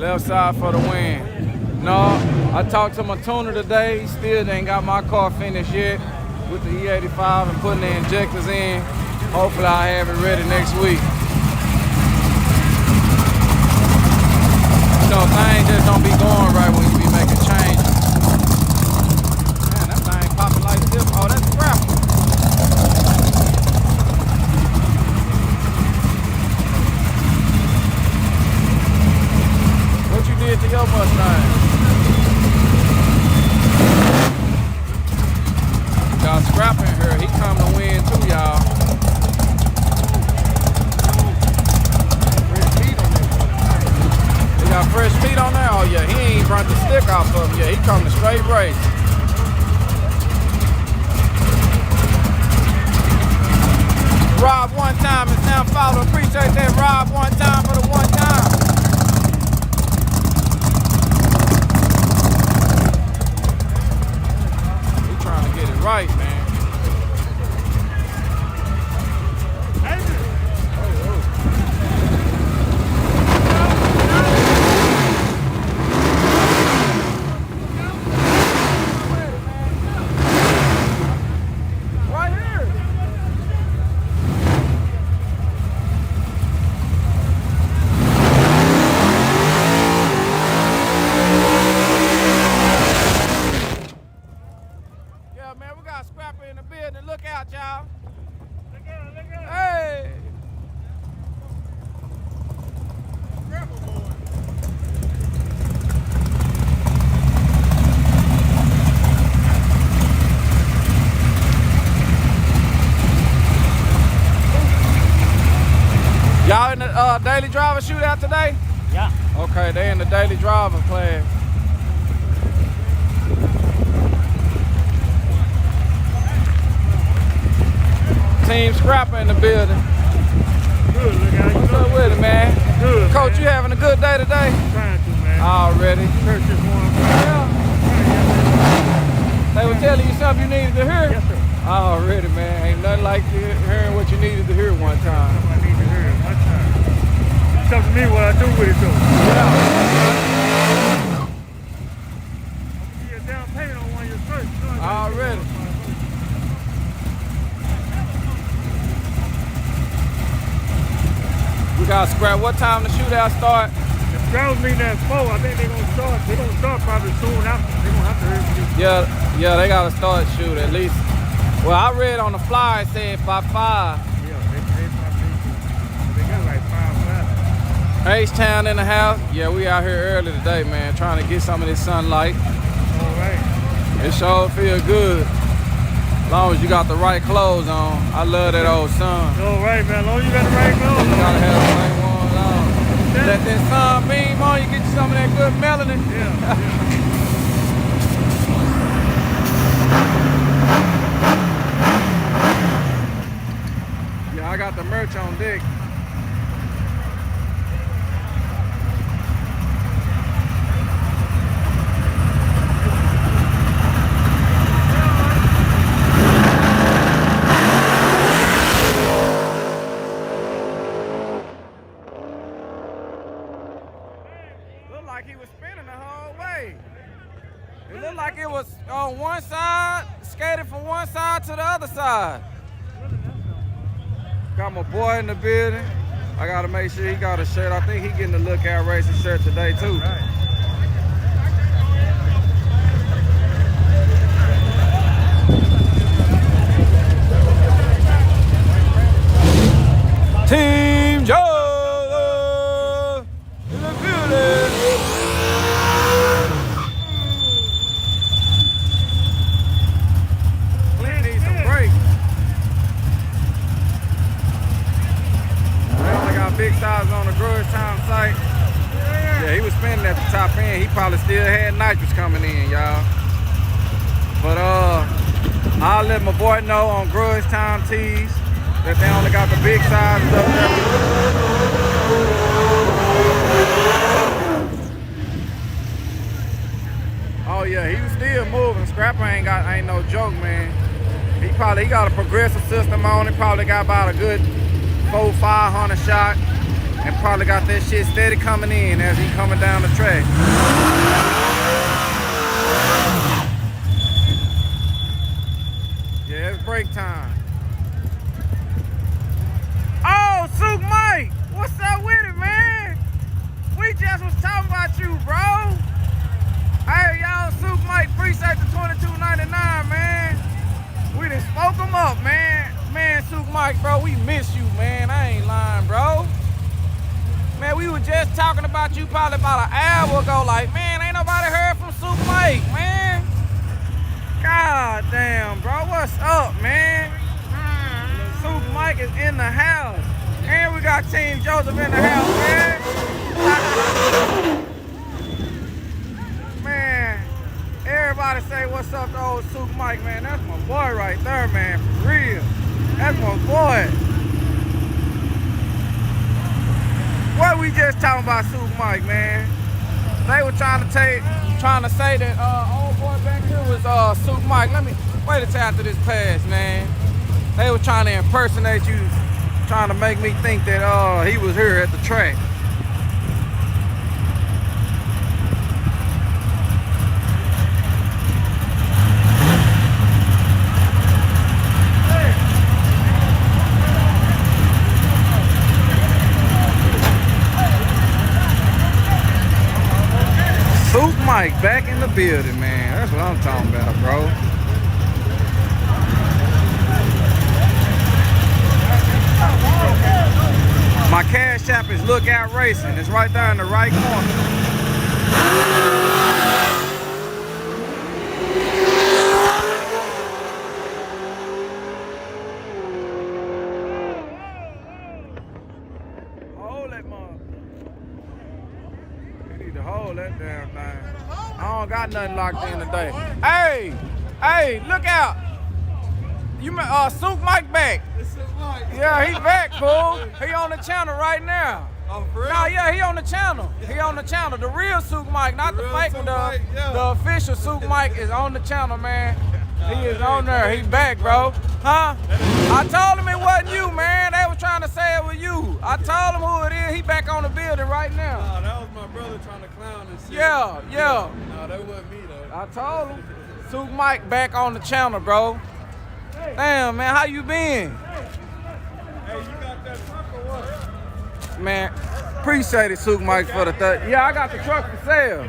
Left side for the win. No, I talked to my tuner today. He still ain't got my car finished yet with the E85 and putting the injectors in. Hopefully I'll have it ready next week. You know, things just don't be going right when you be making changes. Man, that thing popping like this. Oh, that's crap. What you did to your Mustang? Got scrap in here. He come to win too, y'all. He got fresh meat on there? Oh yeah, he ain't burnt the stick off of him yet. He come to straight race. Rob one time is now followed. Appreciate that, Rob, one time for the one time. He trying to get it right, man. Y'all in the daily driver shootout today? Yeah. Okay, they in the daily driver class. Team Scrapper in the building. Good, look out. What's up with it, man? Good, Coach, man. you having a good day today? Trying to, man. Already. Church is one. Yeah. They were telling you something you needed to hear? Yes, sir. Already, man. Ain't nothing like hearing what you needed to hear one time. Something I need to hear one time. It's up to me what I do with it, though. Yeah. You get down payment on one of your shirts. Already. We got scrap. What time the shootout start? The scouts meeting at 4. I think they're gonna start. They're gonna start probably soon after. They're gonna have to hurry. Yeah, they gotta start shoot at least. Well, I read on the flyer it said by 5. Yeah, they got like 5. H-Town in the house. Yeah, we out here early today, man, trying to get some of this sunlight. All right. It sure feel good. As long as you got the right clothes on. I love that old sun. All right, man. As long as you got the right clothes You on. gotta have the right ones on. Let that sun beam on, you get you some of that good melanin. Yeah. Yeah, I got the merch on deck. Looked like he was spinning the whole way. It looked like it was on one side, skated from one side to the other side. Got my boy in the building. I gotta make sure he got a shirt. I think he getting the Lookout Racing shirt today too. Right. Team Joe in the building. Clint needs some brakes. They only got big size on the Grudge Town site. Yeah, he was spinning at the top end. He probably still had nitrous coming in, y'all. But I'll let my boy know on Grudge Town Tees that they only got the big sizes up there. Oh yeah, he was still moving. Scrapper ain't no joke, man. He got a progressive system on it. Probably got about a good 400-500 shot. and probably got that shit steady coming in as he coming down the track. Yeah, it's break time. Oh, Souk Mike, what's up with it, man? We just was talking about you, bro. Hey, y'all, Souk Mike, appreciate the $22.99, man. We done spoke him up, man. Man, Souk Mike, bro, we miss you, man. I ain't lying, bro. Man, we were just talking about you probably about an hour ago. Like, man, ain't nobody heard from Souk Mike, man. God damn, bro, what's up, man? Souk Mike is in the house. And we got Team Joseph in the house, man. Man, everybody say what's up to old Souk Mike, man. That's my boy right there, man, for real. That's my boy. What we just talking about Souk Mike, man? They were trying to say that old boy back here was Souk Mike. Let me wait until after this pass, man. They were trying to impersonate you, trying to make me think that he was here at the track. Souk Mike back in the building, man. That's what I'm talking about, bro. My cash app is Lookout Racing. It's right there in the right corner. Hold that mother. You need to hold that damn thing. I don't got nothing locked in today. Hey, look out. You Souk Mike back. Yeah, he back, fool. He on the channel right now. Oh, for real? Nah, yeah, he on the channel. He on the channel. The real Souk Mike, not the fake one. The official Souk Mike is on the channel, man. He is on there. He back, bro. Huh? I told him it wasn't you, man. They were trying to say it was you. I told him who it is. He back on the building right now. Nah, that was my brother trying to clown and shit. Yeah. Nah, that wasn't me, though. I told him. Souk Mike back on the channel, bro. Damn, man, how you been? Hey, you got that truck or what? Man, appreciate it, Souk Mike, for the third. Yeah, I got the truck for sale.